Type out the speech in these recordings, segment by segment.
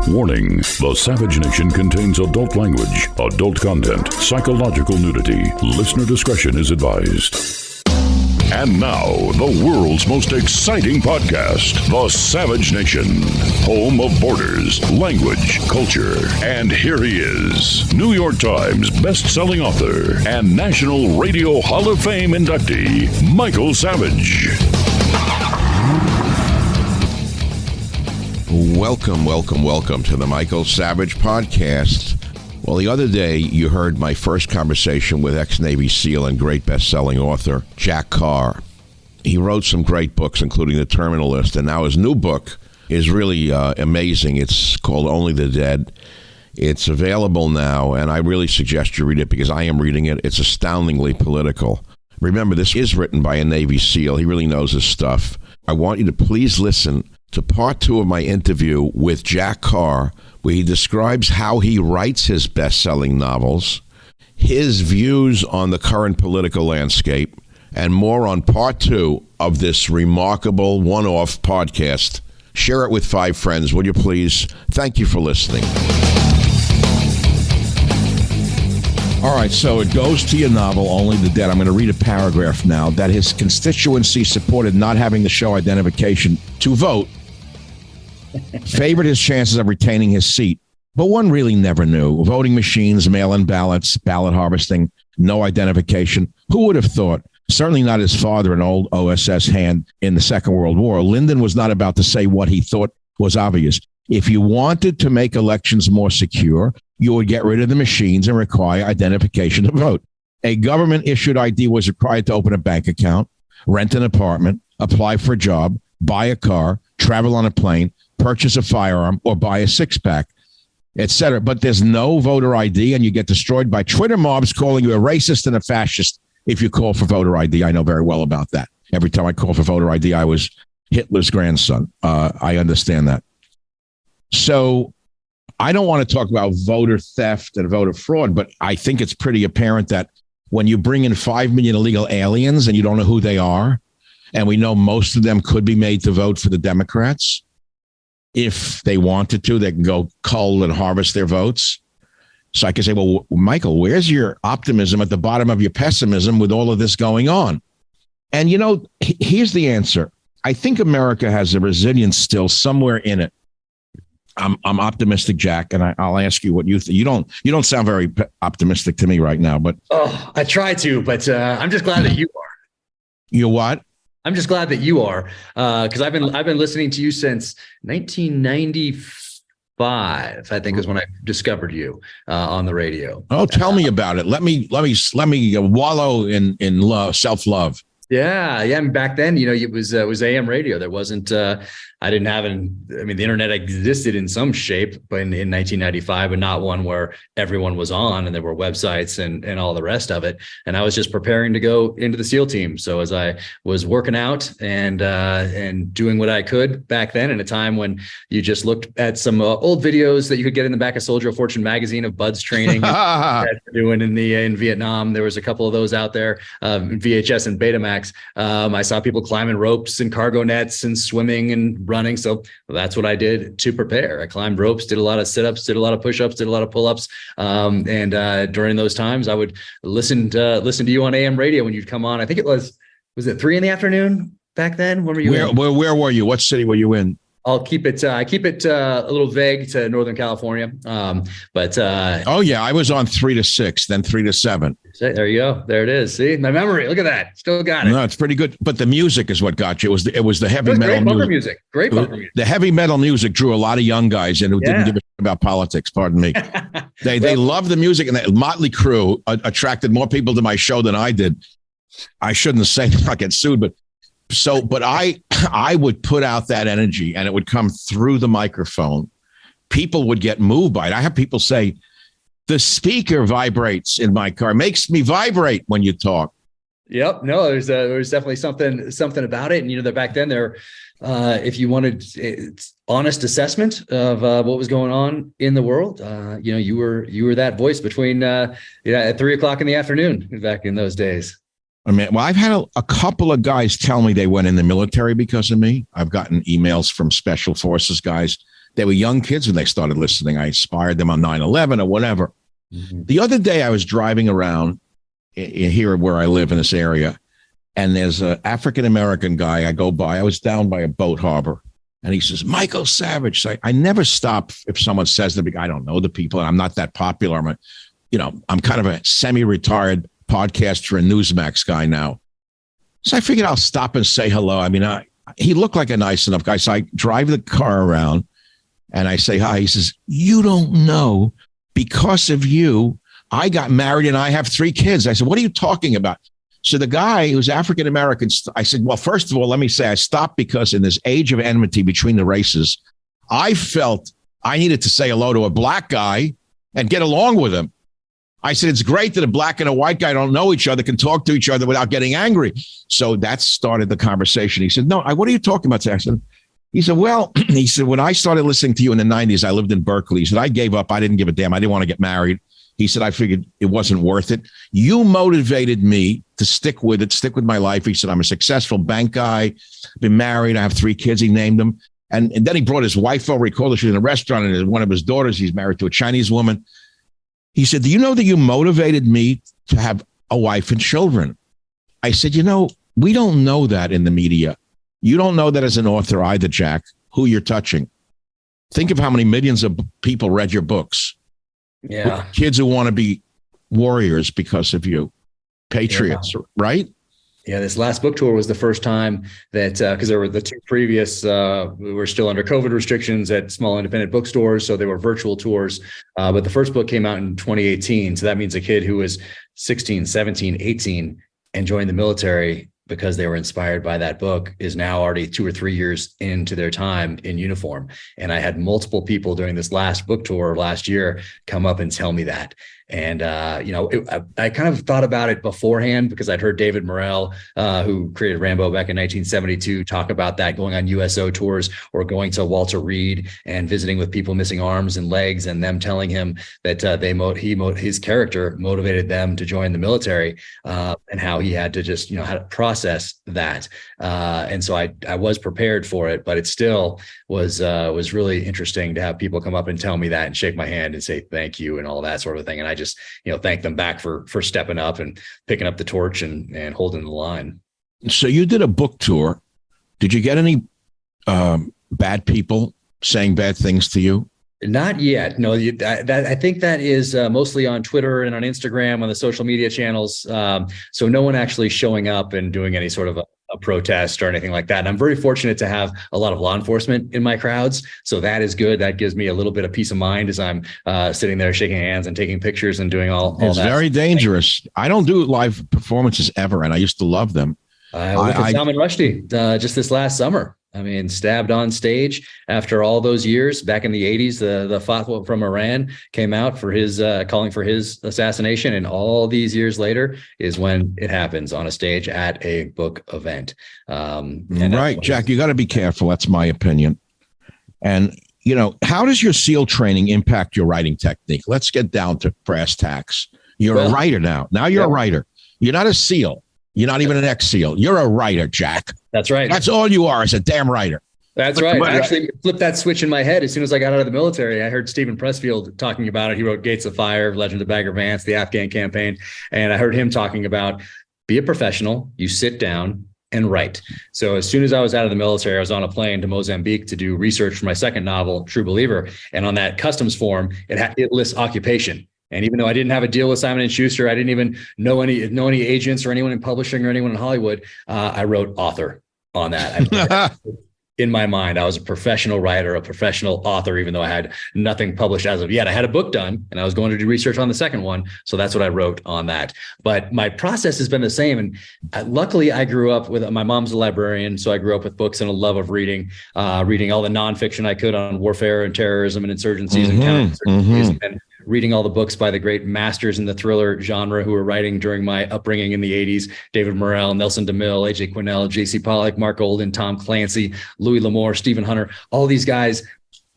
Warning, the Savage Nation contains adult language, adult content, psychological nudity. Listener discretion is advised. And now, the world's most exciting podcast, The Savage Nation, home of borders, language, culture. And here he is, New York Times best-selling author and National Radio Hall of Fame inductee, Michael Savage. Welcome to the Michael Savage Podcast. Well, the other day, you heard my first conversation with ex-Navy SEAL and great best-selling author, Jack Carr. He wrote some great books, including The Terminal List, and now his new book is really amazing. It's called Only the Dead. It's available now, and I really suggest you read it because I am reading it. It's astoundingly political. Remember, this is written by a Navy SEAL. He really knows his stuff. I want you to please listen to part 2 of my interview with Jack Carr, where he describes how he writes his best-selling novels, his views on the current political landscape, and more on part 2 of this remarkable one-off podcast. Share it with 5 friends, will you please? Thank you for listening. All right, so it goes to your novel, Only the Dead. I'm going to read a paragraph now. That his constituency supported not having to show identification to vote, favored his chances of retaining his seat. But one really never knew. Voting machines, mail-in ballots, ballot harvesting, no identification. Who would have thought? Certainly not his father, an old OSS hand in the Second World War. Lyndon was not about to say what he thought was obvious. If you wanted to make elections more secure, you would get rid of the machines and require identification to vote. A government-issued ID was required to open a bank account, rent an apartment, apply for a job, buy a car, travel on a plane, purchase a firearm, or buy a six-pack, etc. But there's no voter ID, and you get destroyed by Twitter mobs calling you a racist and a fascist if you call for voter ID. I know very well about that. Every time I call for voter ID, I was Hitler's grandson. I understand that. So I don't want to talk about voter theft and voter fraud, but I think it's pretty apparent that when you bring in 5 million illegal aliens and you don't know who they are, and we know most of them could be made to vote for the Democrats, if they wanted to, they can go cull and harvest their votes. So I can say, well, Michael, where's your optimism at the bottom of your pessimism with all of this going on? And, you know, here's the answer. I think America has a resilience still somewhere in it. I'm optimistic, Jack, and I'll ask you what you think. You don't sound very optimistic to me right now, but I try to, but I'm just glad that you are. You what? I'm just glad that you are, because I've been listening to you since 1995. I think is when I discovered you on the radio. Oh, tell me about it. Let me wallow in love, self-love. Yeah. And back then, you know, it was AM radio. There wasn't. I didn't have the internet existed in some shape, but in 1995, but not one where everyone was on and there were websites and all the rest of it. And I was just preparing to go into the SEAL team. So as I was working out and doing what I could back then, in a time when you just looked at some old videos that you could get in the back of Soldier of Fortune magazine of Bud's training that they're doing in Vietnam. There was a couple of those out there, VHS and Betamax. I saw people climbing ropes and cargo nets and swimming and running. So that's what I did to prepare. I climbed ropes, did a lot of sit-ups, did a lot of push-ups, did a lot of pull-ups. And during those times, I would listen to you on AM radio when you'd come on. I think it was it 3 p.m. back then? When were you? Where were you? What city were you in? I'll keep it. I keep it a little vague to Northern California. But oh yeah, I was on 3 to 6, then 3 to 7. There you go. There it is. See my memory. Look at that. Still got it. No, it's pretty good. But the music is what got you. It was the heavy metal music. Great bumper music. The heavy metal music drew a lot of young guys in who didn't give a shit about politics. Pardon me. They loved the music, and the Motley Crue attracted more people to my show than I did. I shouldn't say I get sued, but I would put out that energy, and it would come through the microphone. People would get moved by it. I have people say, the speaker vibrates in my car, makes me vibrate when you talk. Yep. No, there's definitely something about it. And, you know, that back then if you wanted honest assessment of what was going on in the world, you were that voice between, at 3:00 in the afternoon back in those days. I mean, well, I've had a couple of guys tell me they went in the military because of me. I've gotten emails from special forces guys They were young kids when they started listening. I inspired them on 9/11 or whatever. Mhm. The other day I was driving around here where I live in this area, and there's an African-American guy I go by. I was down by a boat harbor, and he says, Michael Savage. So I never stop if someone says to me, I don't know the people, and I'm not that popular. I'm kind of a semi-retired podcaster and Newsmax guy now. So I figured I'll stop and say hello. I mean, he looked like a nice enough guy. So I drive the car around and I say hi. He says, you don't know, because of you, I got married and I have 3 kids. I said, what are you talking about? So the guy who's African-American, I said, well, first of all, let me say I stopped because in this age of enmity between the races, I felt I needed to say hello to a black guy and get along with him. I said, it's great that a black and a white guy don't know each other, can talk to each other without getting angry. So that started the conversation. He said, no, what are you talking about, Jackson? He said, well, when I started listening to you in the 90s, I lived in Berkeley. He said, I gave up. I didn't give a damn. I didn't want to get married. He said, I figured it wasn't worth it. You motivated me to stick with it, stick with my life. He said, I'm a successful bank guy, been married. I have 3 kids. He named them. And then he brought his wife over. He called her. She was in a restaurant, and one of his daughters, he's married to a Chinese woman. He said, do you know that you motivated me to have a wife and children? I said, we don't know that in the media. You don't know that as an author either, Jack, who you're touching. Think of how many millions of people read your books. Yeah. Kids who want to be warriors because of you. Patriots, right? Yeah, this last book tour was the first time that, because there were the 2 previous, we were still under COVID restrictions at small independent bookstores, so they were virtual tours. But the first book came out in 2018. So that means a kid who was 16, 17, 18 and joined the military because they were inspired by that book is now already 2 or 3 years into their time in uniform. And I had multiple people during this last book tour last year come up and tell me that. And, I kind of thought about it beforehand because I'd heard David Morrell, who created Rambo back in 1972, talk about that, going on USO tours or going to Walter Reed and visiting with people missing arms and legs, and them telling him that his character motivated them to join the military, and how he had to just, how to process that. And so I was prepared for it, but it still was really interesting to have people come up and tell me that and shake my hand and say thank you and all that sort of thing. And I just, thank them back for stepping up and picking up the torch and holding the line. So you did a book tour. Did you get any bad people saying bad things to you? Not yet. No, I think that is mostly on Twitter and on Instagram, on the social media channels. So no one actually showing up and doing any sort of a protest or anything like that. And I'm very fortunate to have a lot of law enforcement in my crowds. So that is good. That gives me a little bit of peace of mind as I'm sitting there shaking hands and taking pictures and doing all it's that. It's very dangerous. I don't do live performances ever, and I used to love them. Look at Salman Rushdie just this last summer. I mean, stabbed on stage after all those years. Back in the 80s, the fatwa from Iran came out for his calling for his assassination. And all these years later is when it happens on a stage at a book event. Right, Jack, you got to be careful. That's my opinion. And, how does your SEAL training impact your writing technique? Let's get down to brass tacks. You're a writer now. Now you're a writer. You're not a SEAL. You're not even an ex-SEAL. You're a writer, Jack. That's right. That's all you are, is a damn writer. That's right. I actually flipped that switch in my head as soon as I got out of the military. I heard Stephen Pressfield talking about it. He wrote Gates of Fire, Legend of Bagger Vance, the Afghan campaign. And I heard him talking about, be a professional, you sit down and write. So as soon as I was out of the military, I was on a plane to Mozambique to do research for my second novel, True Believer. And on that customs form, it lists occupation. And even though I didn't have a deal with Simon & Schuster, I didn't even know any agents or anyone in publishing or anyone in Hollywood, I wrote author on that. In my mind, I was a professional writer, a professional author, even though I had nothing published as of yet. I had a book done and I was going to do research on the second one. So that's what I wrote on that. But my process has been the same. And luckily, I grew up with, my mom's a librarian. So I grew up with books and a love of reading all the nonfiction I could on warfare and terrorism and insurgencies and counterinsurgencies. And reading all the books by the great masters in the thriller genre who were writing during my upbringing in the 80s, David Morrell, Nelson DeMille, A.J. Quinnell, J.C. Pollock, Mark Olden, Tom Clancy, Louis L'Amour, Stephen Hunter. All these guys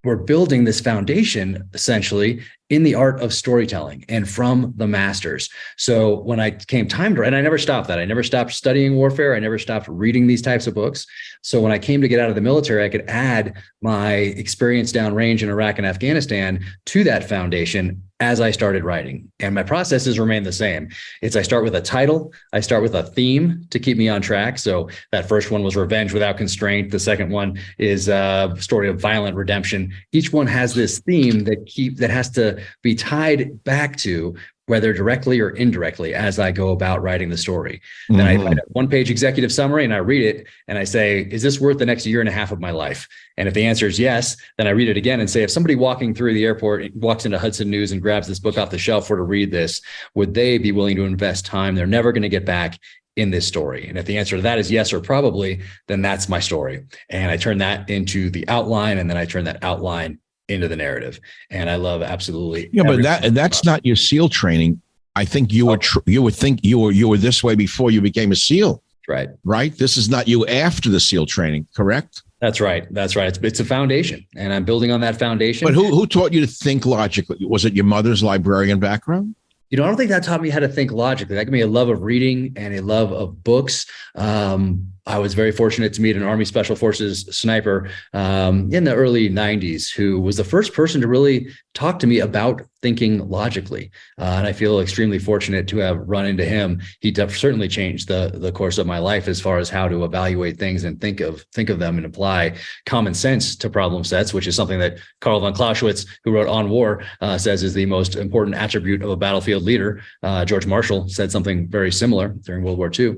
were building this foundation, essentially, in the art of storytelling and from the masters. So when I came time to, and I never stopped that. I never stopped studying warfare. I never stopped reading these types of books. So when I came to get out of the military, I could add my experience downrange in Iraq and Afghanistan to that foundation as I started writing. And my processes remain the same. I start with a title. I start with a theme to keep me on track. So that first one was Revenge Without Constraint. The second one is a story of violent redemption. Each one has this theme that has to be tied back to, whether directly or indirectly, as I go about writing the story. Then I write a one-page executive summary and I read it and I say, is this worth the next year and a half of my life? And if the answer is yes, then I read it again and say, if somebody walking through the airport walks into Hudson News and grabs this book off the shelf for to read this, would they be willing to invest time they're never going to get back in this story? And if the answer to that is yes or probably, then that's my story. And I turn that into the outline, and then I turn that outline into the narrative. And I love absolutely. Yeah, but that's not your SEAL training. I think you were this way before you became a SEAL. Right. Right. This is not you after the SEAL training, correct? That's right. That's right. It's a foundation, and I'm building on that foundation. But who taught you to think logically? Was it your mother's librarian background? I don't think that taught me how to think logically. That gave me a love of reading and a love of books. I was very fortunate to meet an Army Special Forces sniper in the early 90s who was the first person to really talk to me about thinking logically. And I feel extremely fortunate to have run into him. He certainly changed the course of my life as far as how to evaluate things and think of them and apply common sense to problem sets, which is something that Karl von Clausewitz, who wrote On War, says is the most important attribute of a battlefield leader. George Marshall said something very similar during World War II.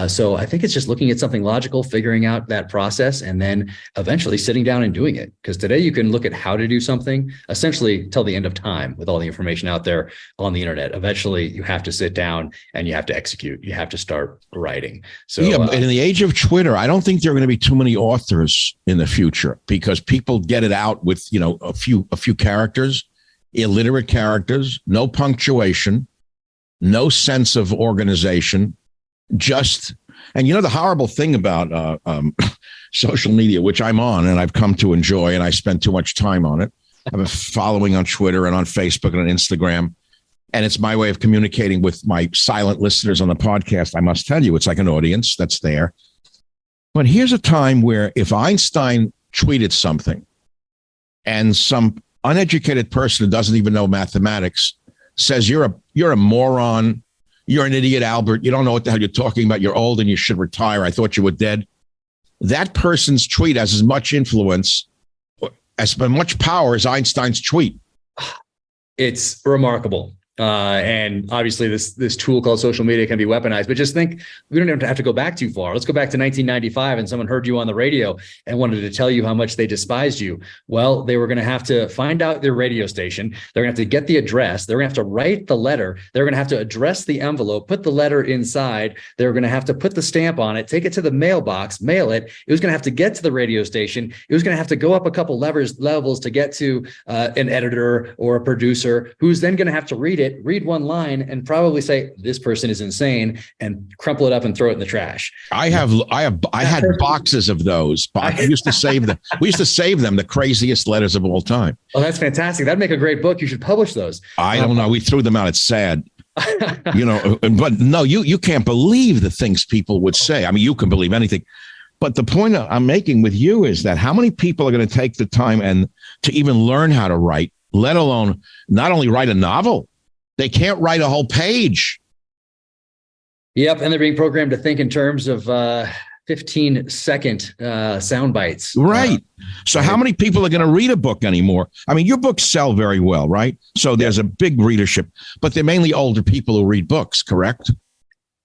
So I think it's just looking at something logical, figuring out that process, and then eventually sitting down and doing it. Because today you can look at how to do something essentially till the end of time with all the information out there on the internet. Eventually you have to sit down and you have to execute. You have to start writing. So yeah, and in the age of Twitter, I don't think there are going to be too many authors in the future, because people get it out with, a few characters, illiterate characters, no punctuation, no sense of organization, and the horrible thing about social media, which I'm on and I've come to enjoy, and I spend too much time on it. I have a following on Twitter and on Facebook and on Instagram, and it's my way of communicating with my silent listeners on the podcast. I must tell you, it's like an audience that's there. But here's a time where if Einstein tweeted something and some uneducated person who doesn't even know mathematics says, you're a moron, you're an idiot, Albert, you don't know what the hell you're talking about, you're old and you should retire, I thought you were dead. That person's tweet has as much influence, as much power as Einstein's tweet. It's remarkable. And obviously this tool called social media can be weaponized, but just think, we don't even have to go back too far. Let's go back to 1995 and someone heard you on the radio and wanted to tell you how much they despised you. Well, they were going to have to find out their radio station. They're going to have to get the address. They're going to have to write the letter. They're going to have to address the envelope, put the letter inside. They're going to have to put the stamp on it, take it to the mailbox, mail it. It was going to have to get to the radio station. It was going to have to go up a couple levels to get to an editor or a producer, who's then going to have to read it, read one line, and probably say, this person is insane, and crumple it up and throw it in the trash. I had boxes of those. We used to save them. We used to save them, the craziest letters of all time. Oh, that's fantastic. That'd make a great book. You should publish those. I don't know. We threw them out. It's sad. But no, you can't believe the things people would say. I mean, you can believe anything. But the point I'm making with you is that how many people are going to take the time and to even learn how to write, let alone not only write a novel, they can't write a whole page. Yep. And they're being programmed to think in terms of 15-second sound bites. Right. So how many people are going to read a book anymore? I mean, your books sell very well, right? So there's a big readership, but they're mainly older people who read books, correct?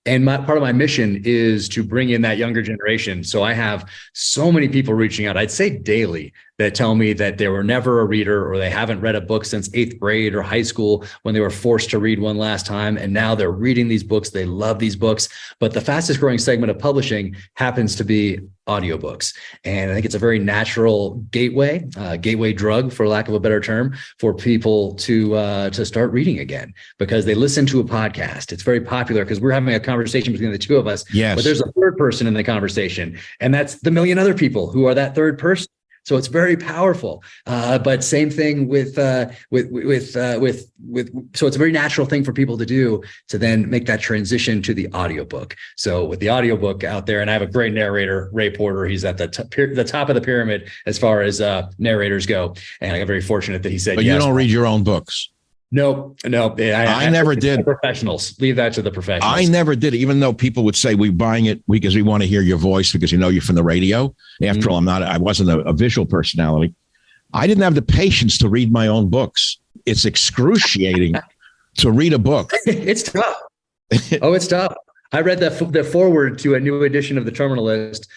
And part of my mission is to bring in that younger generation. So I have so many people reaching out, I'd say daily, that tell me that they were never a reader, or they haven't read a book since 8th grade or high school when they were forced to read one last time. And now they're reading these books. They love these books. But the fastest growing segment of publishing happens to be audiobooks. And I think it's a very natural gateway drug, for lack of a better term, for people to start reading again, because they listen to a podcast. It's very popular because we're having a conversation between the two of us. Yes. But there's a third person in the conversation, and that's the million other people who are that third person. So it's very powerful. But same thing with so it's a very natural thing for people to do, to then make that transition to the audiobook. So with the audiobook out there, and I have a great narrator, Ray Porter. He's at the top of the pyramid as far as narrators go. And I got very fortunate that he said, but yes. You don't read your own books. No. I never did. Professionals. Leave that to the professionals. I never did, even though people would say we're buying it because we want to hear your voice because you from the radio. After all, I wasn't a visual personality. I didn't have the patience to read my own books. It's excruciating to read a book. It's tough. It's tough. I read the foreword to a new edition of the Terminalist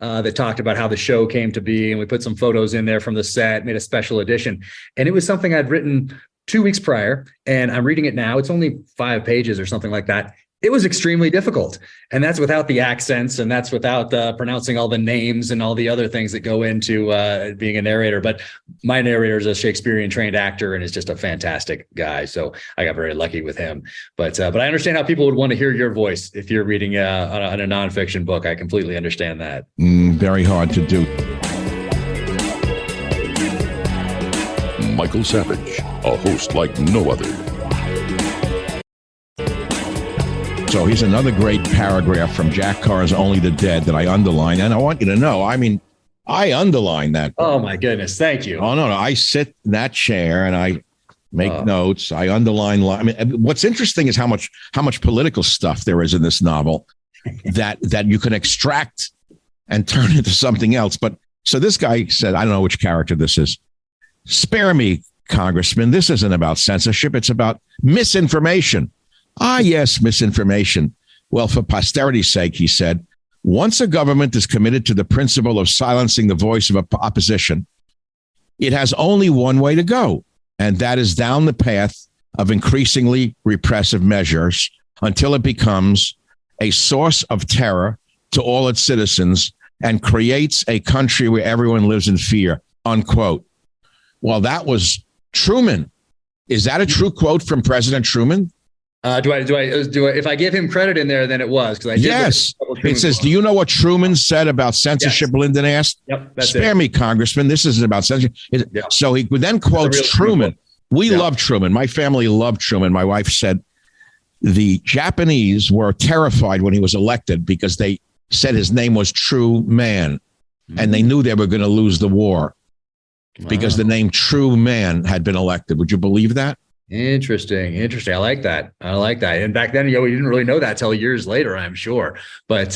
that talked about how the show came to be, and we put some photos in there from the set, made a special edition, and it was something I'd written 2 weeks prior, and I'm reading it now. It's only 5 pages or something like that. It was extremely difficult. And that's without the accents, and that's without pronouncing all the names and all the other things that go into being a narrator. But my narrator is a Shakespearean trained actor and is just a fantastic guy. So I got very lucky with him. But I understand how people would want to hear your voice if you're reading on a nonfiction book. I completely understand that. Very hard to do. Michael Savage, a host like no other. So here's another great paragraph from Jack Carr's Only the Dead that I underline. And I want you to know, I underline that. Oh, my goodness. Thank you. Oh, no. I sit in that chair and I make notes. I underline. What's interesting is how much political stuff there is in this novel that you can extract and turn into something else. But so this guy said, I don't know which character this is. Spare me, Congressman. This isn't about censorship. It's about misinformation. Ah, yes, misinformation. Well, for posterity's sake, he said, once a government is committed to the principle of silencing the voice of opposition, it has only one way to go, and that is down the path of increasingly repressive measures until it becomes a source of terror to all its citizens and creates a country where everyone lives in fear, unquote. Well, that was Truman. Is that a true quote from President Truman? Do I? If I give him credit in there, then it was because I did. Yes. It says, "Do you know what Truman said about censorship?" Yes. Lyndon asked. Yep. That's Spare me, Congressman. This isn't about censorship. So he then quotes Truman. We love Truman. My family loved Truman. My wife said the Japanese were terrified when he was elected because they said his name was True Man, and they knew they were going to lose the war. Because the name True Man had been elected. Would you believe that? Interesting. I like that. And back then, we didn't really know that till years later, I'm sure. But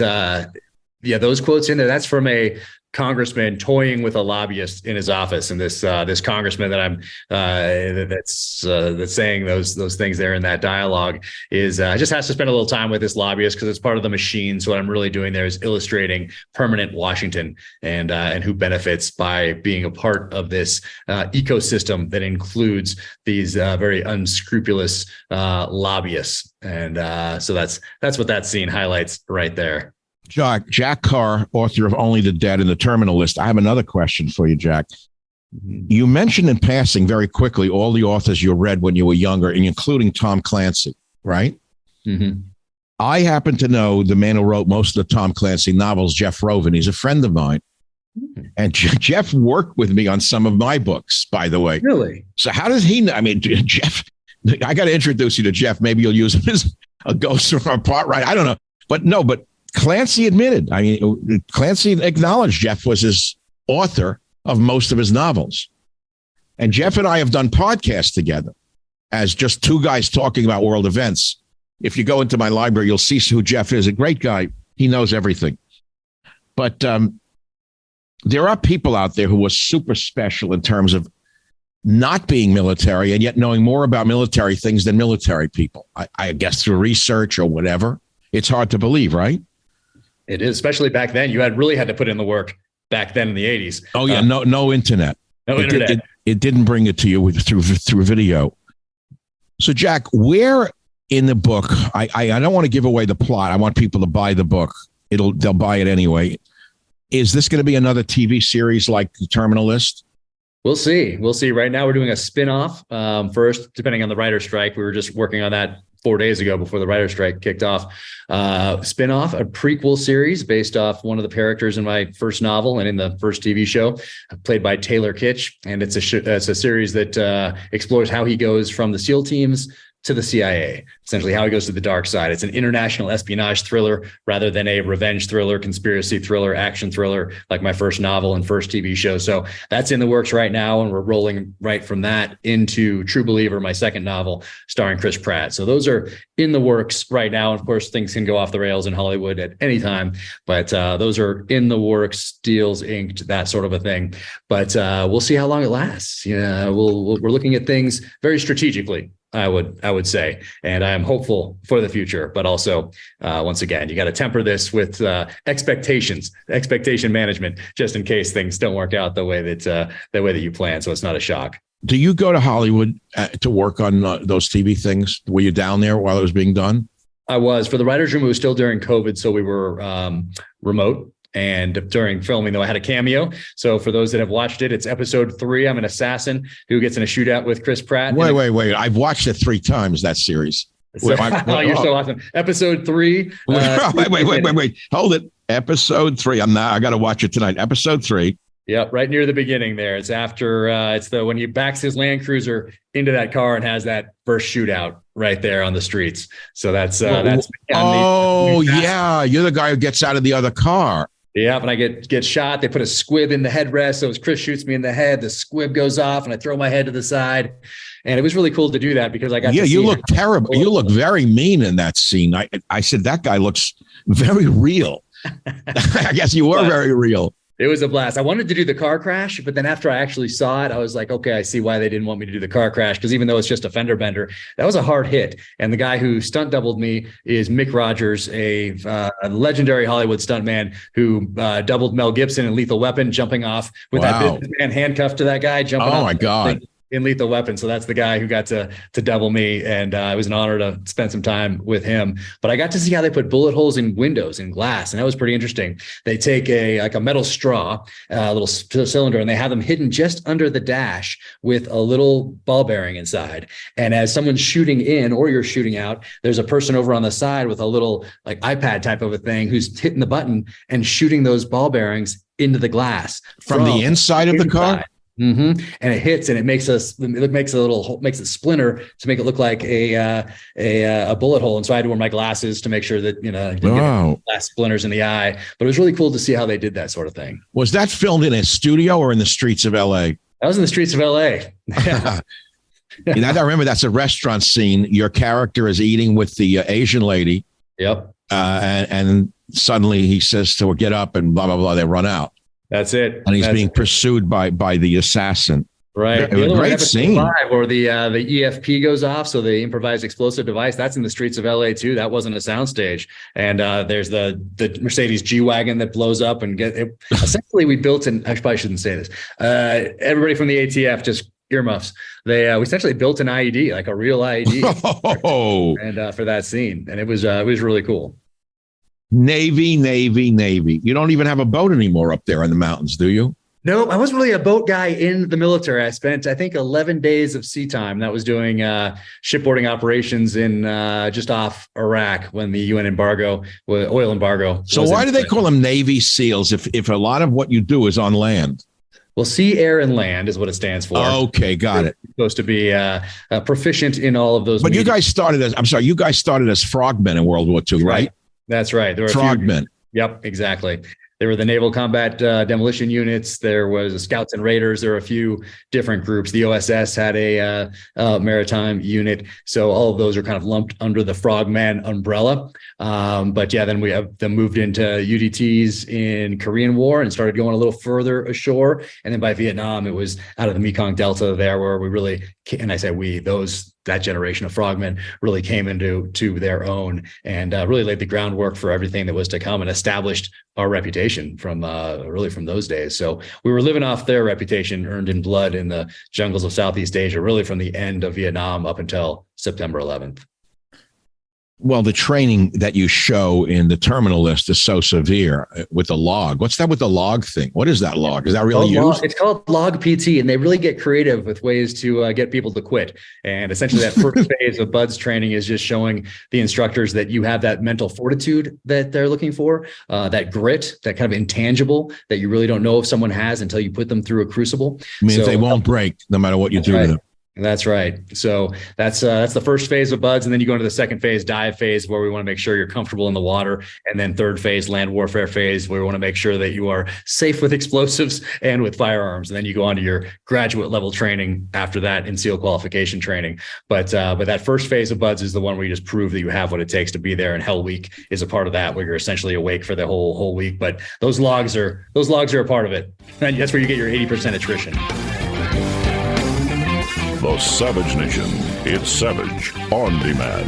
those quotes in there, that's from a congressman toying with a lobbyist in his office, and this congressman that I'm that's saying those things there in that dialogue is just has to spend a little time with this lobbyist because it's part of the machine. So what I'm really doing there is illustrating permanent Washington and who benefits by being a part of this ecosystem that includes these very unscrupulous lobbyists, and so that's what that scene highlights right there. Jack Carr, author of Only the Dead and the Terminalist. I have another question for you, Jack. You mentioned in passing very quickly all the authors you read when you were younger, including Tom Clancy, right? Mm-hmm. I happen to know the man who wrote most of the Tom Clancy novels, Jeff Rovin. He's a friend of mine. And Jeff worked with me on some of my books, by the way. Really? So how does he know? I mean, Jeff, I got to introduce you to Jeff. Maybe you'll use him as a ghost from our part, right? I don't know. But Clancy admitted, Clancy acknowledged Jeff was his author of most of his novels. And Jeff and I have done podcasts together as just two guys talking about world events. If you go into my library, you'll see who Jeff is. A great guy. He knows everything. But there are people out there who are super special in terms of not being military and yet knowing more about military things than military people. I guess through research or whatever. It's hard to believe, right? It is, especially back then. You really had to put in the work back then in the 80s. Oh, yeah. No internet. No internet. It didn't bring it to you through video. So, Jack, where in the book, I don't want to give away the plot. I want people to buy the book. They'll buy it anyway. Is this going to be another TV series like The Terminalist? We'll see. Right now we're doing a spin-off first, depending on the writer's strike. We were just working on that 4 days ago before the writer's strike kicked off. Spin-off, a prequel series based off one of the characters in my first novel and in the first TV show, played by Taylor Kitsch. And it's a series that explores how he goes from the SEAL teams to the CIA, essentially how he goes to the dark side. It's an international espionage thriller rather than a revenge thriller, conspiracy thriller, action thriller, like my first novel and first TV show. So that's in the works right now. And we're rolling right from that into True Believer, my second novel starring Chris Pratt. So those are in the works right now. And of course, things can go off the rails in Hollywood at any time, but those are in the works, deals inked, that sort of a thing. But we'll see how long it lasts. We're looking at things very strategically, I would say, and I am hopeful for the future. But also, once again, you got to temper this with expectation management, just in case things don't work out the way that you plan. So it's not a shock. Do you go to Hollywood to work on those TV things? Were you down there while it was being done? I was. For the writer's room, it was still during COVID, so we were remote. And during filming, though, I had a cameo. So for those that have watched it, it's episode 3. I'm an assassin who gets in a shootout with Chris Pratt. Wait. I've watched it 3 times, that series. So, you're so awesome. Episode 3. Wait. Hold it. Episode 3. I got to watch it tonight. Episode 3. Yep, right near the beginning there. It's after when he backs his Land Cruiser into that car and has that first shootout right there on the streets. So that's yeah, you're the guy who gets out of the other car. Yeah, and I get shot. They put a squib in the headrest. So as Chris shoots me in the head, the squib goes off and I throw my head to the side. And it was really cool to do that because I got to see. You look terrible. You look very mean in that scene. I said, that guy looks very real. I guess you were very real. It was a blast. I wanted to do the car crash, but then after I actually saw it, I was like, okay, I see why they didn't want me to do the car crash. Because even though it's just a fender bender, that was a hard hit. And the guy who stunt doubled me is Mick Rogers, a legendary Hollywood stuntman who doubled Mel Gibson in Lethal Weapon, jumping off with that businessman handcuffed to that guy. Jumping oh, my God. In Lethal Weapon. So that's the guy who got to double me. And it was an honor to spend some time with him. But I got to see how they put bullet holes in windows and glass. And that was pretty interesting. They take a metal straw, a little cylinder, and they have them hidden just under the dash with a little ball bearing inside. And as someone's shooting in or you're shooting out, there's a person over on the side with a little like iPad type of a thing who's hitting the button and shooting those ball bearings into the glass from the inside of the car. Mm-hmm. And it hits and it makes it splinter to make it look like a bullet hole. And so I had to wear my glasses to make sure that, I didn't get glass splinters in the eye. But it was really cool to see how they did that sort of thing. Was that filmed in a studio or in the streets of LA? That was in the streets of LA. I remember that's a restaurant scene. Your character is eating with the Asian lady. Yep. And suddenly he says to her, get up, and blah, blah, blah. They run out. That's it. And he's being pursued by the assassin. Right. It was a great scene. Where the EFP goes off. So the improvised explosive device, that's in the streets of LA too. That wasn't a soundstage. And there's the Mercedes G-Wagon that blows up and essentially we built I probably shouldn't say this. Everybody from the ATF just earmuffs. We essentially built an IED, like a real IED. And for that scene. And it was really cool. Navy. You don't even have a boat anymore up there in the mountains, do you? No, I wasn't really a boat guy in the military. I spent, I think, 11 days of sea time. That was doing shipboarding operations in just off Iraq when the UN oil embargo. So why do they call them Navy SEALs if a lot of what you do is on land? Well, sea, air, and land is what it stands for. Okay, got it. Supposed to be proficient in all of those. But you guys started as frogmen in World War II, right? That's right. There were frogmen. Yep, exactly. There were the Naval Combat Demolition Units. There was Scouts and Raiders. There were a few different groups. The OSS had a maritime unit. So all of those are kind of lumped under the Frogman umbrella. But yeah, then we have them moved into UDTs in Korean War and started going a little further ashore. And then by Vietnam, it was out of the Mekong Delta there where we really, and I say that generation of frogmen really came into their own and really laid the groundwork for everything that was to come and established our reputation from those days. So we were living off their reputation earned in blood in the jungles of Southeast Asia, really from the end of Vietnam up until September 11th. Well, the training that you show in the terminal list is so severe with the log. What's that with the log thing? What is that log? Is that really used? It's called log PT, and they really get creative with ways to get people to quit. And essentially that first phase of BUD/S training is just showing the instructors that you have that mental fortitude that they're looking for, that grit, that kind of intangible that you really don't know if someone has until you put them through a crucible. I mean, they won't break no matter what you do to them. That's right. So that's the first phase of BUD/S, and then you go into the second phase, dive phase, where we want to make sure you're comfortable in the water, and then third phase, land warfare phase, where we want to make sure that you are safe with explosives and with firearms. And then you go on to your graduate level training after that in SEAL qualification training. But that first phase of BUD/S is the one where you just prove that you have what it takes to be there. And Hell Week is a part of that, where you're essentially awake for the whole week. But those logs are a part of it, and that's where you get your 80% attrition. The Savage Nation. It's Savage on Demand.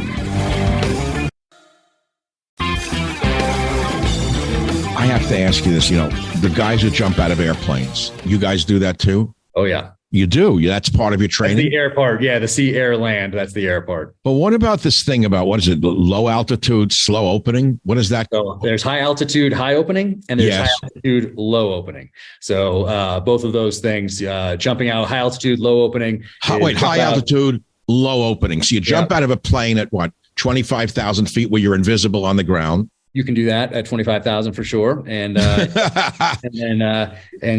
I have to ask you this, the guys who jump out of airplanes, you guys do that too? Oh, yeah. You do? That's part of your training? That's the air part. Yeah, the sea, air, land. That's the air part. But what about this thing about, what is it, low altitude, slow opening? What is that? So there's high altitude, high opening, and there's high altitude, low opening. So both of those things, jumping out, high altitude, low opening. High altitude, low opening. So you jump out of a plane at what, 25,000 feet where you're invisible on the ground? You can do that at 25,000 for sure. And and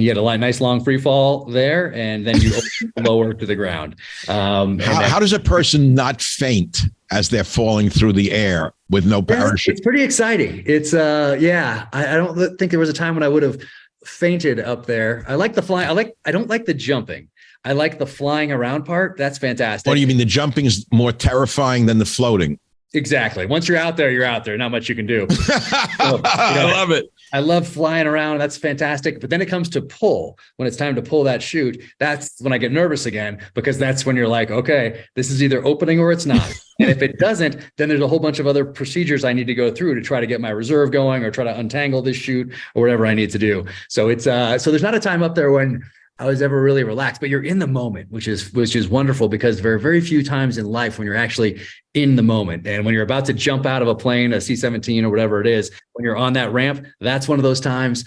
you had a nice long free fall there, and then you lower to the ground. How does a person not faint as they're falling through the air with no parachute? It's pretty exciting. It's I don't think there was a time when I would have fainted up there. I like the flying. I don't like the jumping. I like the flying around part. That's fantastic. What do you mean? The jumping is more terrifying than the floating? Exactly. Once you're out there, you're out there. Not much you can do. I love it. I love flying around. That's fantastic. But then it comes to pull. When it's time to pull that chute, that's when I get nervous again, because that's when you're like, okay, this is either opening or it's not. And if it doesn't, then there's a whole bunch of other procedures I need to go through to try to get my reserve going or try to untangle this chute or whatever I need to do. So it's so there's not a time up there when I was ever really relaxed, but you're in the moment, which is wonderful, because there are very few times in life when you're actually in the moment. And when you're about to jump out of a plane, a C-17 or whatever it is, when you're on that ramp, that's one of those times.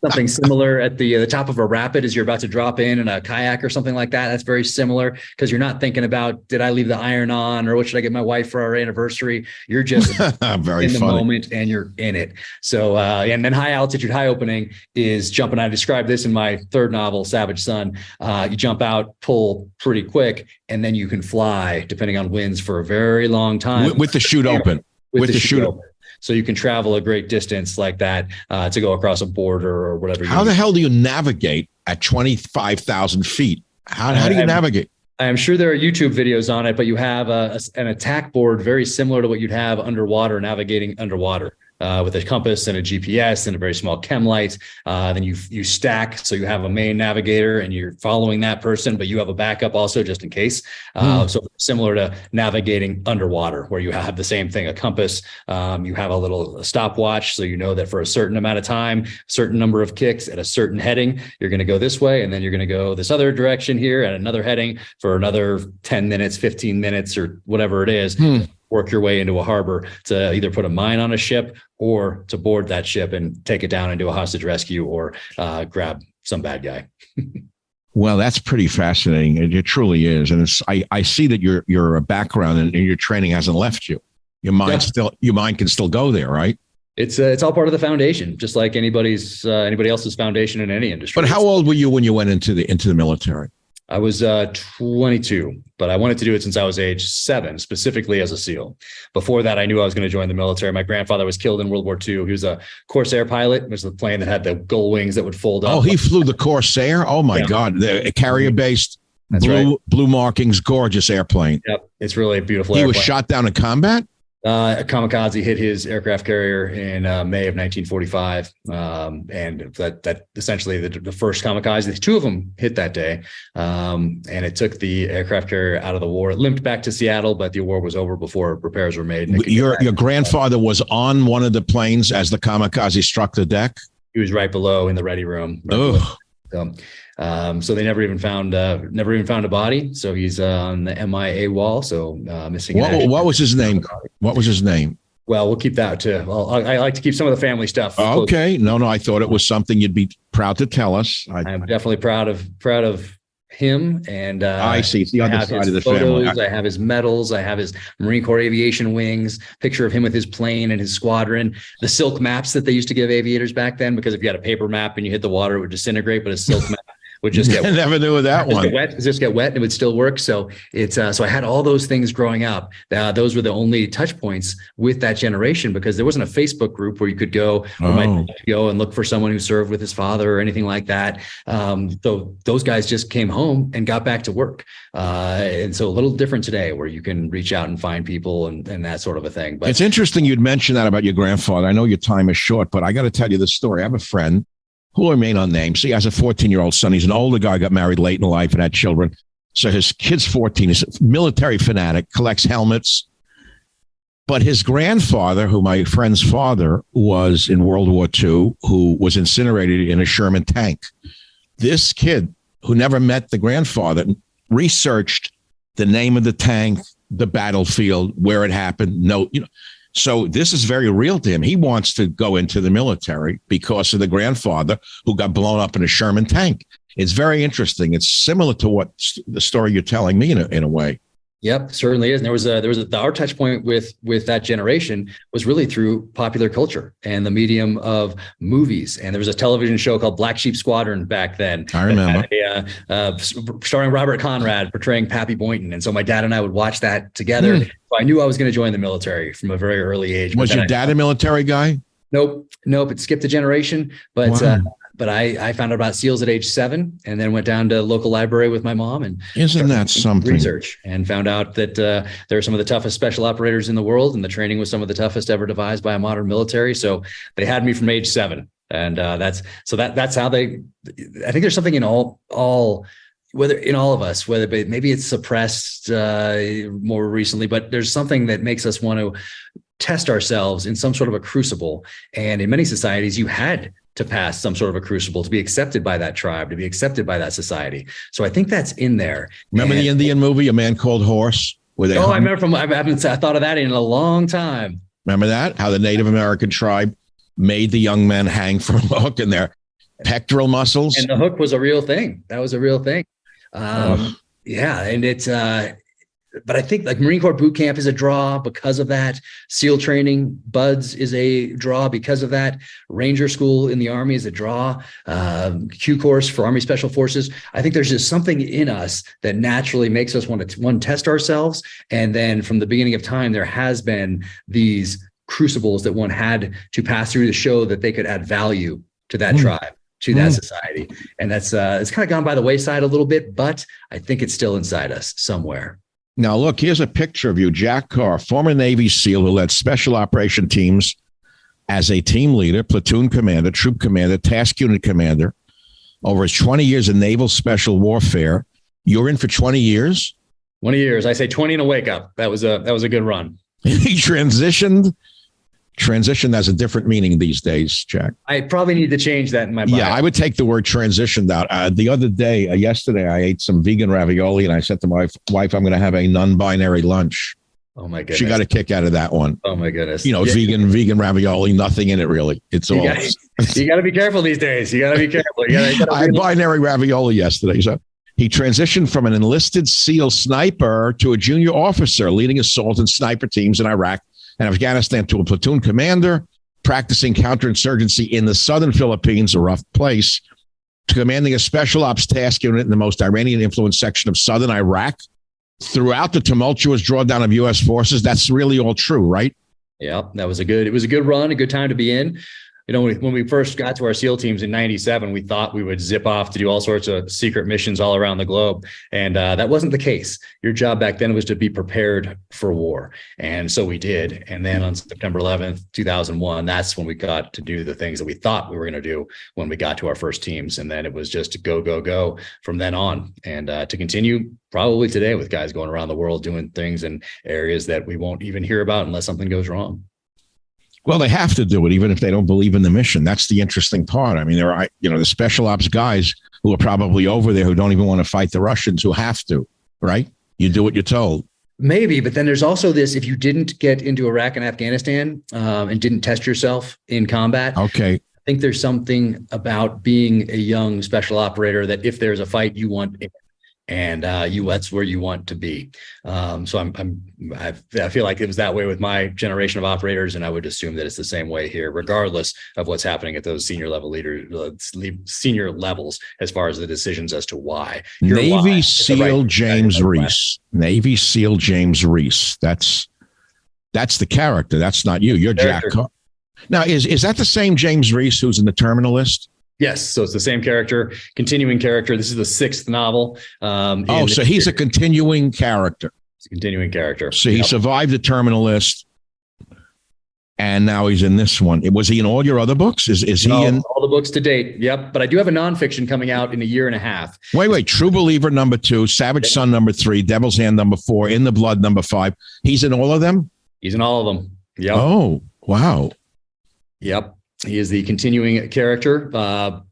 Something similar at the top of a rapid as you're about to drop in a kayak or something like that. That's very similar, because you're not thinking about, did I leave the iron on, or what should I get my wife for our anniversary? You're just very in the funny moment, and you're in it. So, and then high altitude, high opening is jumping. I described this in my third novel, Savage Son. You jump out, pull pretty quick, and then you can fly, depending on winds, for a very long time with the chute open. With the chute open. So you can travel a great distance like that to go across a border or whatever. How the hell do you navigate at 25,000 feet? How do you navigate? I'm sure there are YouTube videos on it, but you have an attack board very similar to what you'd have underwater, navigating underwater. With a compass and a GPS and a very small chem light. Then you stack, so you have a main navigator and you're following that person, but you have a backup also just in case. So similar to navigating underwater, where you have the same thing, a compass. You have a little stopwatch, so you know that for a certain amount of time, certain number of kicks at a certain heading, you're going to go this way, and then you're going to go this other direction here at another heading for another 10 minutes, 15 minutes, or whatever it is. Work your way into a harbor to either put a mine on a ship or to board that ship and take it down and do a hostage rescue or grab some bad guy. Well, that's pretty fascinating. It truly is. And I see that your background and your training hasn't left you. Your mind can still go there, right? It's all part of the foundation, just like anybody else's foundation in any industry. But how old were you when you went into the military? I was 22, but I wanted to do it since I was age 7, specifically as a SEAL. Before that, I knew I was going to join the military. My grandfather was killed in World War II. He was a Corsair pilot, which was the plane that had the gull wings that would fold up. Oh, he flew the Corsair? Oh, my God. The carrier-based, blue markings, gorgeous airplane. Yep, it's really a beautiful airplane. He was shot down in combat? A kamikaze hit his aircraft carrier in May of 1945, and that essentially the first kamikaze. Two of them hit that day, and it took the aircraft carrier out of the war. It limped back to Seattle, but the war was over before repairs were made. Your grandfather was on one of the planes as the kamikaze struck the deck? He was right below in the ready room. Oh, So they never even found a body. So he's on the MIA wall. So missing. What was his name? What was his name? Well, we'll keep that too. Well, I like to keep some of the family stuff. Okay. No, I thought it was something you'd be proud to tell us. I'm definitely proud of him. And I see. It's the other side of the photos, family. I have his medals. I have his Marine Corps aviation wings, picture of him with his plane and his squadron, the silk maps that they used to give aviators back then, because if you had a paper map and you hit the water, it would disintegrate, but a silk map would just get I never knew of that one. Just get wet and it would still work. So it's so I had all those things growing up. Those were the only touch points with that generation, because there wasn't a Facebook group where you could go go and look for someone who served with his father or anything like that. So those guys just came home and got back to work. And so a little different today, where you can reach out and find people and that sort of a thing. But it's interesting you'd mentioned that about your grandfather. I know your time is short, but I got to tell you this story. I have a friend who will remain unnamed. So he has a 14-year-old son. He's an older guy, got married late in life and had children. So his kid's 14. He's a military fanatic, collects helmets. But his grandfather, who my friend's father was in World War II, who was incinerated in a Sherman tank. This kid, who never met the grandfather, researched the name of the tank, the battlefield, where it happened. So this is very real to him. He wants to go into the military because of the grandfather who got blown up in a Sherman tank. It's very interesting. It's similar to what the story you're telling me in a way. Yep, certainly is. And there was our touch point with that generation was really through popular culture and the medium of movies. And there was a television show called Black Sheep Squadron back then. I remember. Starring Robert Conrad portraying Pappy Boynton. And so my dad and I would watch that together. So I knew I was going to join the military from a very early age. Was your dad a military guy? Nope. It skipped a generation. But wow. But I found out about SEALs at age 7, and then went down to local library with my mom and isn't that something? Research, and found out that there are some of the toughest special operators in the world, and the training was some of the toughest ever devised by a modern military. So they had me from age 7, and that's how they. I think there's something in all. Whether in all of us, whether maybe it's suppressed more recently, but there's something that makes us want to test ourselves in some sort of a crucible. And in many societies, you had to pass some sort of a crucible to be accepted by that tribe, to be accepted by that society. So I think that's in there. Remember the Indian movie, A Man Called Horse? I remember I haven't thought of that in a long time. Remember that? How the Native American tribe made the young men hang from a hook in their pectoral muscles. And the hook was a real thing. That was a real thing. Yeah. And it's, but I think like Marine Corps boot camp is a draw because of that. SEAL training, BUDS is a draw because of that. Ranger school in the Army is a draw. Q course for Army Special Forces. I think there's just something in us that naturally makes us want to test ourselves. And then from the beginning of time, there has been these crucibles that one had to pass through to show that they could add value to that tribe, to that society. And that's it's kind of gone by the wayside a little bit, but I think it's still inside us somewhere. Now, look, here's a picture of you, Jack Carr, former Navy SEAL who led special operation teams as a team leader, platoon commander, troop commander, task unit commander. Over his 20 years in naval special warfare, you're in for 20 years? 20 years. I say 20 and a wake up. That was a good run. He transitioned has a different meaning these days, Jack. I probably need to change that in my bio. Yeah, I would take the word transitioned out. The other day, yesterday, I ate some vegan ravioli and I said to my wife, I'm going to have a non-binary lunch. Oh my goodness. She got a kick out of that one. Oh my goodness. Vegan ravioli, nothing in it really. It's all. You got to be careful these days. You got to be careful. I had binary ravioli yesterday. So he transitioned from an enlisted SEAL sniper to a junior officer leading assault and sniper teams in Iraq and Afghanistan, to a platoon commander practicing counterinsurgency in the southern Philippines, a rough place, to commanding a special ops task unit in the most Iranian-influenced section of southern Iraq throughout the tumultuous drawdown of U.S. forces. That's really all true, right? Yeah, it was a good run, a good time to be in. When we first got to our SEAL teams in 97, we thought we would zip off to do all sorts of secret missions all around the globe. And that wasn't the case. Your job back then was to be prepared for war. And so we did. And then on September 11th, 2001, that's when we got to do the things that we thought we were going to do when we got to our first teams. And then it was just go, go, go from then on. And to continue probably today with guys going around the world doing things in areas that we won't even hear about unless something goes wrong. Well, they have to do it, even if they don't believe in the mission. That's the interesting part. I mean, there are, the special ops guys who are probably over there who don't even want to fight the Russians who have to, right? You do what you're told. Maybe, but then there's also this: if you didn't get into Iraq and Afghanistan and didn't test yourself in combat, okay, I think there's something about being a young special operator that if there's a fight, you want in, and that's where you want to be. So I feel like it was that way with my generation of operators, and I would assume that it's the same way here, regardless of what's happening at those senior levels, as far as the decisions as to why. Navy SEAL James Reese. Navy SEAL James Reese. That's the character. That's not you. You're Jack. Now, is that the same James Reese who's in The Terminal List? Yes, so it's the same character, continuing character. This is the 6th novel. So he's a continuing character. It's a continuing character. So he survived The Terminal List, and now he's in this one. Was he in all your other books? Is he in all the books to date? Yep. But I do have a nonfiction coming out in a year and a half. Wait. True Believer #2, Savage Son #3, Devil's Hand #4, In the Blood #5. He's in all of them? He's in all of them. Yep. Oh, wow. Yep. He is the continuing character.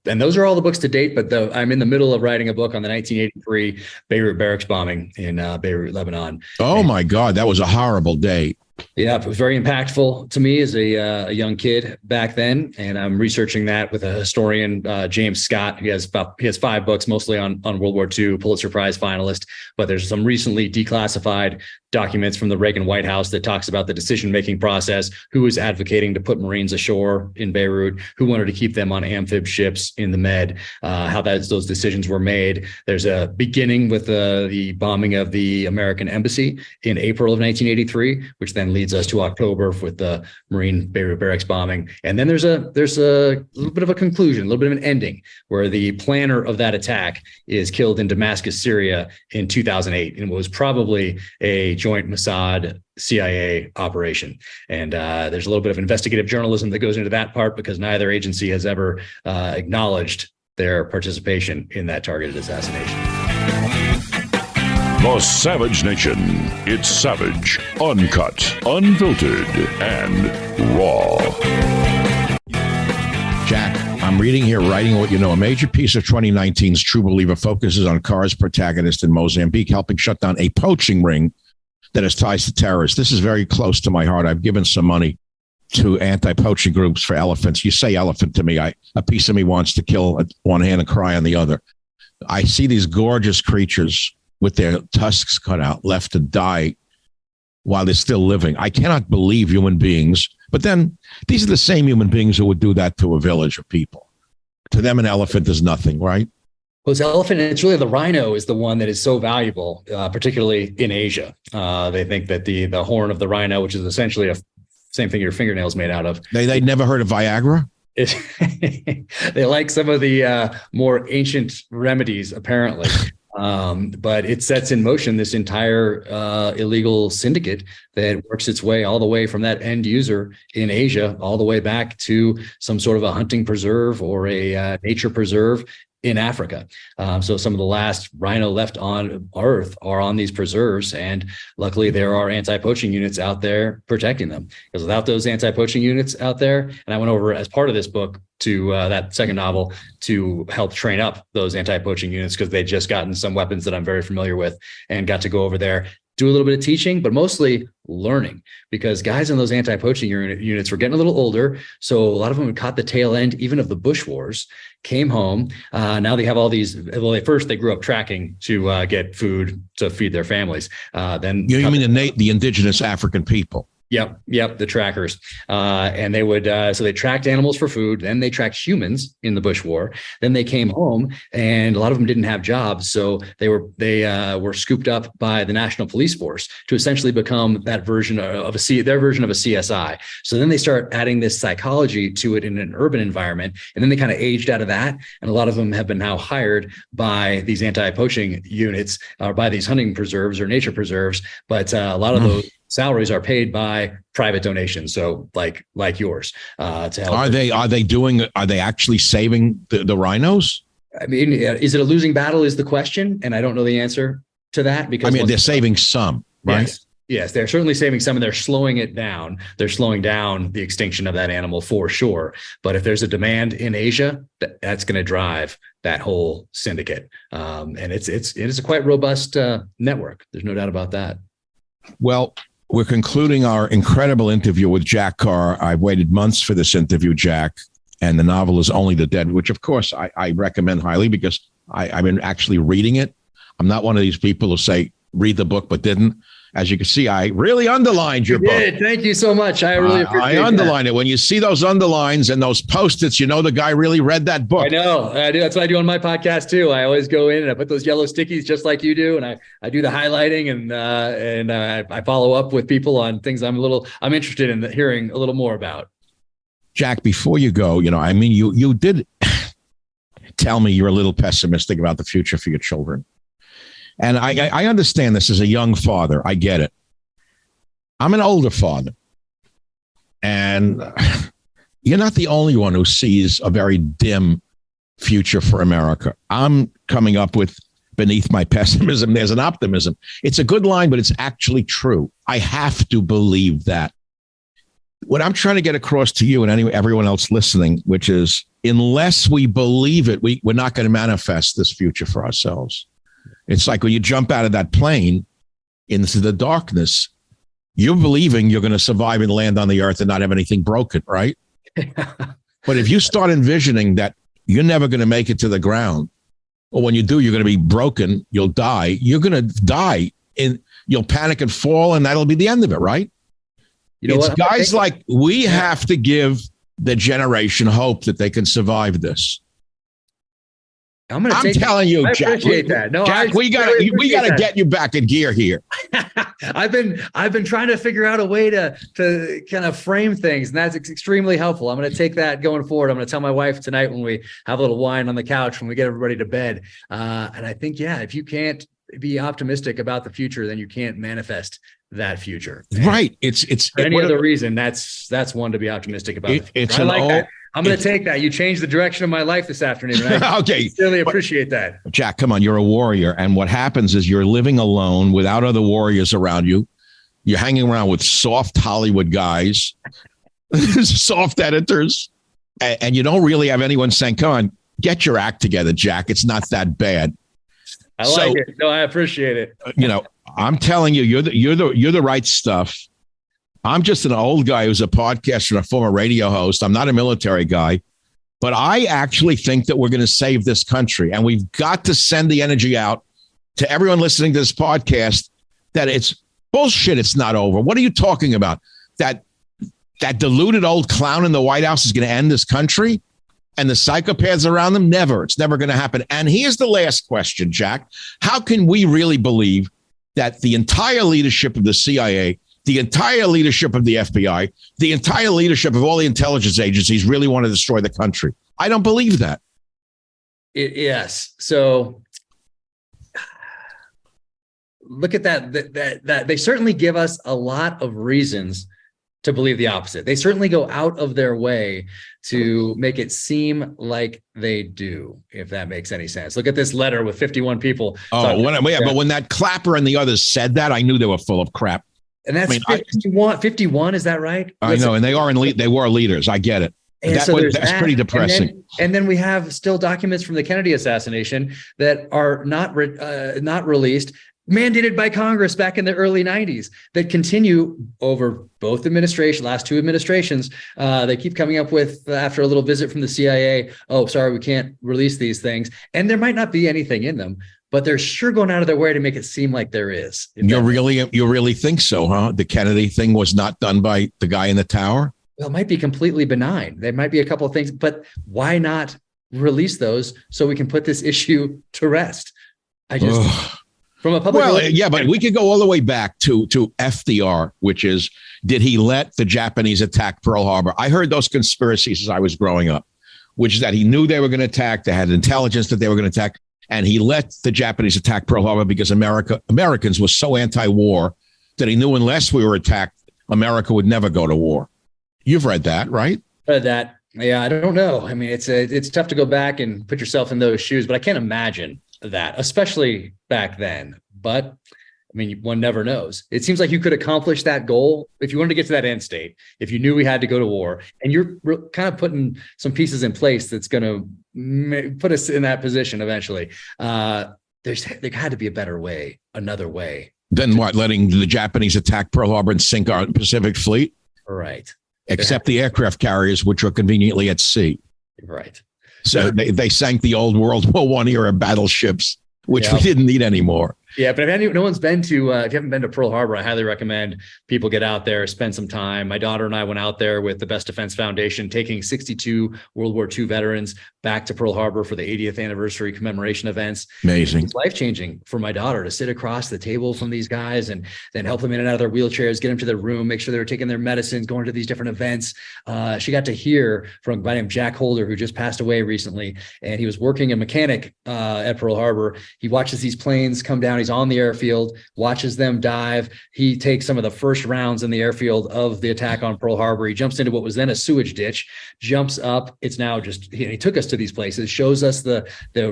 And those are all the books to date, but I'm in the middle of writing a book on the 1983 Beirut barracks bombing in Beirut, Lebanon. Oh, my God. That was a horrible day. Yeah, it was very impactful to me as a young kid back then, and I'm researching that with a historian, James Scott. He has 5 books, mostly on World War II, Pulitzer Prize finalist. But there's some recently declassified documents from the Reagan White House that talks about the decision-making process, who was advocating to put Marines ashore in Beirut, who wanted to keep them on amphib ships in the Med, how those decisions were made. There's a beginning with the bombing of the American embassy in April of 1983, which then leads us to October with the Marine Beirut barracks bombing. And then there's a little bit of a conclusion, a little bit of an ending, where the planner of that attack is killed in Damascus, Syria in 2008. And it was probably a joint Mossad CIA operation. And there's a little bit of investigative journalism that goes into that part, because neither agency has ever acknowledged their participation in that targeted assassination. The Savage Nation. It's savage, uncut, unfiltered, and raw. Jack, I'm reading here, writing what you know. A major piece of 2019's True Believer focuses on Carr's protagonist in Mozambique, helping shut down a poaching ring that has ties to terrorists. This is very close to my heart. I've given some money to anti-poaching groups for elephants. You say elephant to me. A piece of me wants to kill one hand and cry on the other. I see these gorgeous creatures with their tusks cut out, left to die while they're still living. I cannot believe human beings. But then these are the same human beings who would do that to a village of people. To them, an elephant is nothing, right? Well, it's elephant, and it's really the rhino is the one that is so valuable, particularly in Asia. They think that the horn of the rhino, which is essentially the same thing your fingernails made out of. They'd never heard of Viagra? They like some of the more ancient remedies, apparently. But it sets in motion this entire illegal syndicate that works its way all the way from that end user in Asia all the way back to some sort of a hunting preserve or a nature preserve in Africa. So some of the last rhino left on Earth are on these preserves, and luckily there are anti-poaching units out there protecting them. Because without those anti-poaching units out there, and I went over as part of this book to that second novel to help train up those anti-poaching units, because they'd just gotten some weapons that I'm very familiar with and got to go over there, do a little bit of teaching, but mostly learning, because guys in those anti-poaching units were getting a little older. So a lot of them had caught the tail end, even of the Bush Wars, came home. Now they have all these, well, they grew up tracking to get food to feed their families. Then you mean the indigenous African people? Yep. The trackers. And they would, so they tracked animals for food. Then they tracked humans in the Bush War. Then they came home, and a lot of them didn't have jobs. So they were scooped up by the National Police Force to essentially become that version of their version of a CSI. So then they start adding this psychology to it in an urban environment. And then they kind of aged out of that. And a lot of them have been now hired by these anti-poaching units or by these hunting preserves or nature preserves. But a lot of those salaries are paid by private donations, so like yours, to help. Are they actually saving the rhinos? I mean, is it a losing battle is the question, and I don't know the answer to that, because they're saving some, right? Yes, they're certainly saving some, and they're slowing it down. They're slowing down the extinction of that animal for sure. But if there's a demand in Asia, that's going to drive that whole syndicate. And it is a quite robust network. There's no doubt about that. Well, we're concluding our incredible interview with Jack Carr. I've waited months for this interview, Jack, and the novel is Only the Dead, which, of course, I recommend highly because I've been actually reading it. I'm not one of these people who say, read the book, but didn't. As you can see, I really underlined your book. Thank you so much. I really appreciate it. I underlined it. When you see those underlines and those Post-its, you know the guy really read that book. I know. I do. That's what I do on my podcast too. I always go in and I put those yellow stickies just like you do, and I do the highlighting and I follow up with people on things I'm interested in hearing a little more about. Jack, before you go, you did tell me you're a little pessimistic about the future for your children. And I understand this as a young father. I get it. I'm an older father. And you're not the only one who sees a very dim future for America. I'm coming up with, beneath my pessimism, there's an optimism. It's a good line, but it's actually true. I have to believe that. What I'm trying to get across to you and everyone else listening, which is, unless we believe it, we're not going to manifest this future for ourselves. It's like when you jump out of that plane into the darkness, you're believing you're going to survive and land on the earth and not have anything broken, right? But if you start envisioning that you're never going to make it to the ground, or when you do, you're going to be broken, you'll die, you're going to die, and you'll panic and fall, and that'll be the end of it, right? It's guys like we have to give the generation hope that they can survive this. I'm telling you, Jack. I appreciate that. No, Jack, we got to get you back in gear here. I've been trying to figure out a way to kind of frame things, and that's extremely helpful. I'm going to take that going forward. I'm going to tell my wife tonight when we have a little wine on the couch when we get everybody to bed. And I think, if you can't be optimistic about the future, then you can't manifest that future. Right. It's for any other reason. That's one to be optimistic about. I like that. I'm going to take that. You changed the direction of my life this afternoon. Okay. Really appreciate that. Jack, come on. You're a warrior. And what happens is you're living alone without other warriors around you. You're hanging around with soft Hollywood guys, soft editors, and you don't really have anyone saying, come on, get your act together, Jack. It's not that bad. I like it. No, I appreciate it. I'm telling you, you're the right stuff. I'm just an old guy who's a podcaster and a former radio host. I'm not a military guy, but I actually think that we're going to save this country. And we've got to send the energy out to everyone listening to this podcast that it's bullshit. It's not over. What are you talking about? That deluded old clown in the White House is going to end this country and the psychopaths around them? Never. It's never going to happen. And here's the last question, Jack. How can we really believe that the entire leadership of the CIA, the entire leadership of the FBI, the entire leadership of all the intelligence agencies really want to destroy the country? I don't believe that. Yes. So look at that they certainly give us a lot of reasons to believe the opposite. They certainly go out of their way to make it seem like they do, if that makes any sense. Look at this letter with 51 people. But when that Clapper and the others said that, I knew they were full of crap. And that's 51, is that right? I know, and they were leaders. I get it. That's pretty depressing. And then we have still documents from the Kennedy assassination that are not released, mandated by Congress back in the early 90s, that continue over both last two administrations. They keep coming up with, after a little visit from the CIA, oh, sorry, we can't release these things. And there might not be anything in them, but they're sure going out of their way to make it seem like there is. You really think so, huh? The Kennedy thing was not done by the guy in the tower? Well, it might be completely benign. There might be a couple of things, but why not release those so we can put this issue to rest? From a public but we could go all the way back to FDR, which is, did he let the Japanese attack Pearl Harbor? I heard those conspiracies as I was growing up, which is that he knew they were going to attack. They had intelligence that they were going to attack. And he let the Japanese attack Pearl Harbor because Americans were so anti-war that he knew unless we were attacked, America would never go to war. You've read that, right? Read that. Yeah, I don't know. I mean, it's tough to go back and put yourself in those shoes, but I can't imagine that, especially back then. But I mean, one never knows. It seems like you could accomplish that goal if you wanted to get to that end state, if you knew we had to go to war, and you're kind of putting some pieces in place that's going to put us in that position eventually. There had to be a better way, another way. Then what? Letting the Japanese attack Pearl Harbor and sink our Pacific Fleet? Right. Except the aircraft carriers, which were conveniently at sea. Right. So they sank the old World War I era battleships, which we didn't need anymore. Yeah, but if no one's been to, if you haven't been to Pearl Harbor, I highly recommend people get out there, spend some time. My daughter and I went out there with the Best Defense Foundation, taking 62 World War II veterans back to Pearl Harbor for the 80th anniversary commemoration events. Amazing. It's life-changing for my daughter to sit across the table from these guys and then help them in and out of their wheelchairs, get them to their room, make sure they were taking their medicines, going to these different events. She got to hear from a guy named Jack Holder, who just passed away recently, and he was working a mechanic at Pearl Harbor. He watches these planes come down. He's on the airfield, watches them dive. He takes some of the first rounds in the airfield of the attack on Pearl Harbor. He jumps into what was then a sewage ditch, jumps up. It's now just, he took us to these places, shows us the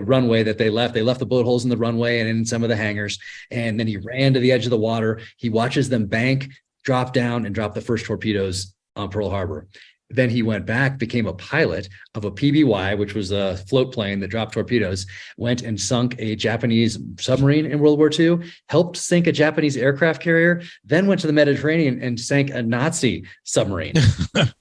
runway that they left. They left the bullet holes in the runway and in some of the hangars. And then he ran to the edge of the water. He watches them bank, drop down, and drop the first torpedoes on Pearl Harbor. Then he went back, became a pilot of a PBY, which was a float plane that dropped torpedoes, went and sunk a Japanese submarine in World War II, helped sink a Japanese aircraft carrier, then went to the Mediterranean and sank a Nazi submarine.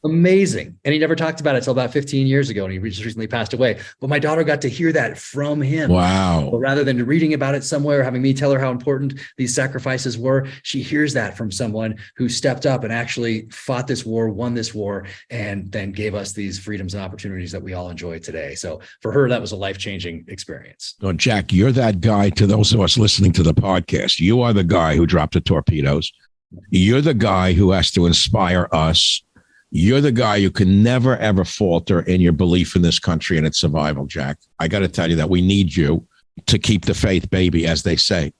Amazing. And he never talked about it until about 15 years ago, and he just recently passed away. But my daughter got to hear that from him. Wow. So rather than reading about it somewhere, having me tell her how important these sacrifices were, she hears that from someone who stepped up and actually fought this war, won this war, and then gave us these freedoms and opportunities that we all enjoy today. So for her, that was a life-changing experience. Oh, Jack, you're that guy to those of us listening to the podcast. You are the guy who dropped the torpedoes. You're the guy who has to inspire us. You're the guy who can never, ever falter in your belief in this country and its survival, Jack. I got to tell you that we need you to keep the faith, baby, as they say.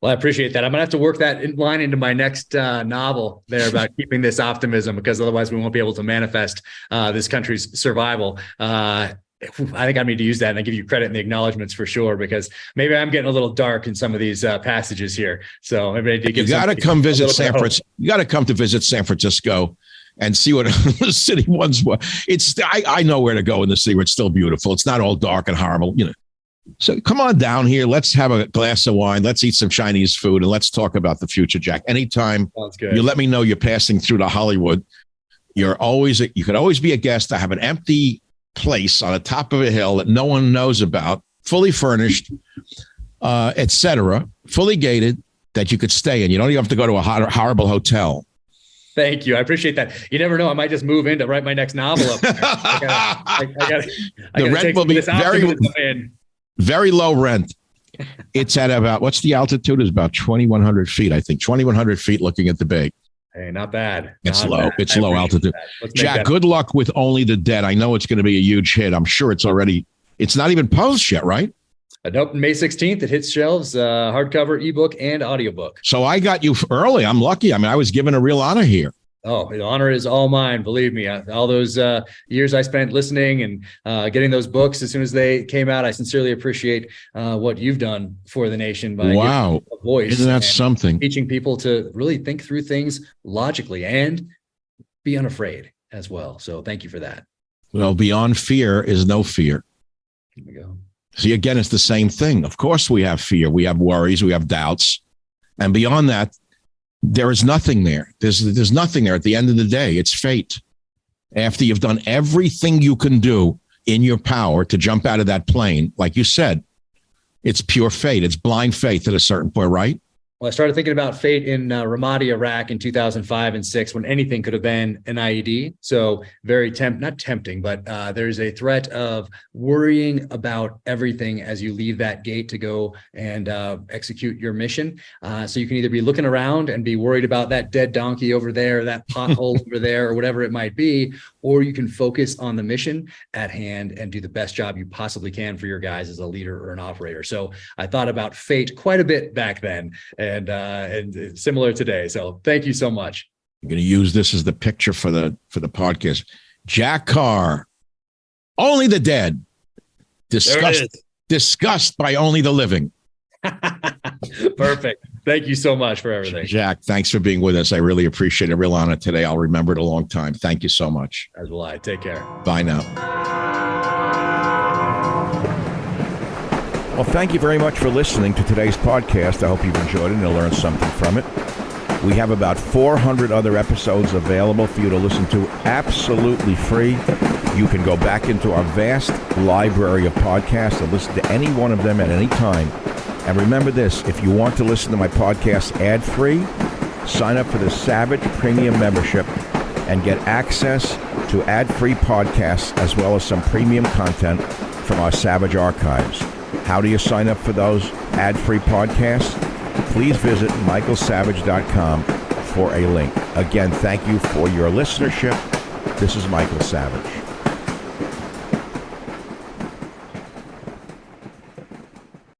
Well, I appreciate that. I'm going to have to work that line into my next novel there about keeping this optimism, because otherwise we won't be able to manifest this country's survival. I think I need to use that, and I give you credit in the acknowledgments for sure, because maybe I'm getting a little dark in some of these passages here. So maybe I did give you got to come visit San Francisco. You got to come to visit San Francisco and see what the city once was. I know where to go in the city where it's still beautiful. It's not all dark and horrible, you know. So come on down here. Let's have a glass of wine. Let's eat some Chinese food, and let's talk about the future, Jack. Anytime you let me know you're passing through to Hollywood, you could always be a guest. I have an empty place on the top of a hill that no one knows about, fully furnished, etc., fully gated, that you could stay in. You don't even have to go to a horrible hotel. Thank you. I appreciate that. You never know. I might just move in to write my next novel up there. The rent will be very low rent. It's at about, what's the altitude? It's about 2,100 feet, I think. 2,100 feet looking at the bay. Hey, not bad. It's low. It's low altitude. Jack, good luck with Only the Dead. I know it's going to be a huge hit. I'm sure it's not even published yet, right? Nope. May 16th, it hits shelves, hardcover, ebook, and audiobook. So I got you early. I'm lucky. I mean, I was given a real honor here. Oh, the honor is all mine. Believe me, all those years I spent listening and getting those books as soon as they came out, I sincerely appreciate what you've done for the nation by giving a voice. Isn't that something? Teaching people to really think through things logically and be unafraid as well. So thank you for that. Well, beyond fear is no fear. Here we go. See, again, it's the same thing. Of course, we have fear. We have worries. We have doubts. And beyond that, there is nothing there. There's nothing there. At the end of the day, it's fate. After you've done everything you can do in your power to jump out of that plane, like you said, it's pure fate. It's blind faith at a certain point, right? Well, I started thinking about fate in Ramadi, Iraq in 2005 and 6, when anything could have been an IED. So very not tempting, but there's a threat of worrying about everything as you leave that gate to go and execute your mission. So you can either be looking around and be worried about that dead donkey over there, that pothole over there, or whatever it might be, or you can focus on the mission at hand and do the best job you possibly can for your guys as a leader or an operator. So I thought about fate quite a bit back then, and similar today. So thank you so much. I'm going to use this as the picture for the podcast. Jack Carr, Only the Dead, discussed by only the living. Perfect. Thank you so much for everything. Jack, thanks for being with us. I really appreciate it. A real honor today. I'll remember it a long time. Thank you so much. As will I. Take care. Bye now. Well, thank you very much for listening to today's podcast. I hope you've enjoyed it and learned something from it. We have about 400 other episodes available for you to listen to absolutely free. You can go back into our vast library of podcasts and listen to any one of them at any time. And remember this, if you want to listen to my podcast ad-free, sign up for the Savage Premium membership and get access to ad-free podcasts as well as some premium content from our Savage archives. How do you sign up for those ad-free podcasts? Please visit michaelsavage.com for a link. Again, thank you for your listenership. This is Michael Savage.